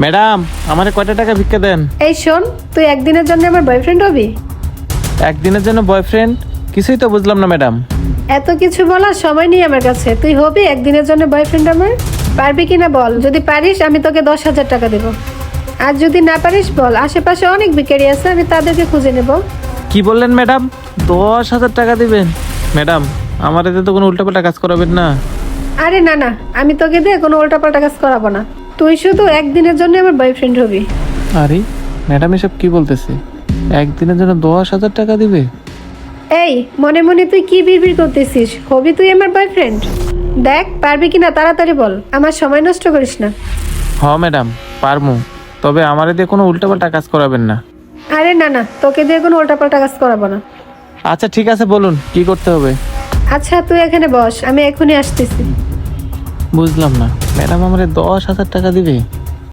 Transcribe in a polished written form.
Madam আমারে কয়টা টাকা ভিক্ষা দেন? এই শোন, তুই একদিনের জন্য আমার বয়ফ্রেন্ড হবি? একদিনের জন্য বয়ফ্রেন্ড? কিছুই তো বুঝলাম না ম্যাডাম। এত কিছু বলার সময় নেই আমার কাছে। তুই হবি একদিনের জন্য বয়ফ্রেন্ড আমার? পারবি কিনা বল। যদি পারিস আমি তোকে 10,000 টাকা দেবো। আর যদি না পারিস বল, আশেপাশে অনেক ভিখারি আছে, আমি তাদেরকে খুঁজে নেব। কি বললেন ম্যাডাম? 10,000 টাকা দিবেন? ম্যাডাম আমার এতে তো কোনো উল্টাপাল্টা কাজ করাবেন না? আরে না না, আমি তোকে দিয়ে কোনো উল্টাপাল্টা কাজ করাবো না। তুই শুধু একদিনের জন্য আমার বয়ফ্রেন্ড হবি। আরে ম্যাডাম এসব কি বলতেছে? একদিনের জন্য 10,000 টাকা দিবে? এই মনে মনে তুই কি বিড়বিড় করতেছিস? হবি তুই আমার বয়ফ্রেন্ড? দেখ পারবি কিনা তাড়াতাড়ি বল, আমার সময় নষ্ট করিস না। হ ম্যাডাম পারমু, তবে আমার দিয়ে কোনো উল্টাপাল্টা কাজ করাবেন না। আরে না না, তোকে দিয়ে কোনো উল্টাপাল্টা কাজ করাবো না। আচ্ছা ঠিক আছে, বলুন কি করতে হবে। আচ্ছা তুই এখানে বস, আমি এখনই আসতেছি। বুঝলাম না, ম্যাডাম আমারে 10,000 টাকা দিবে?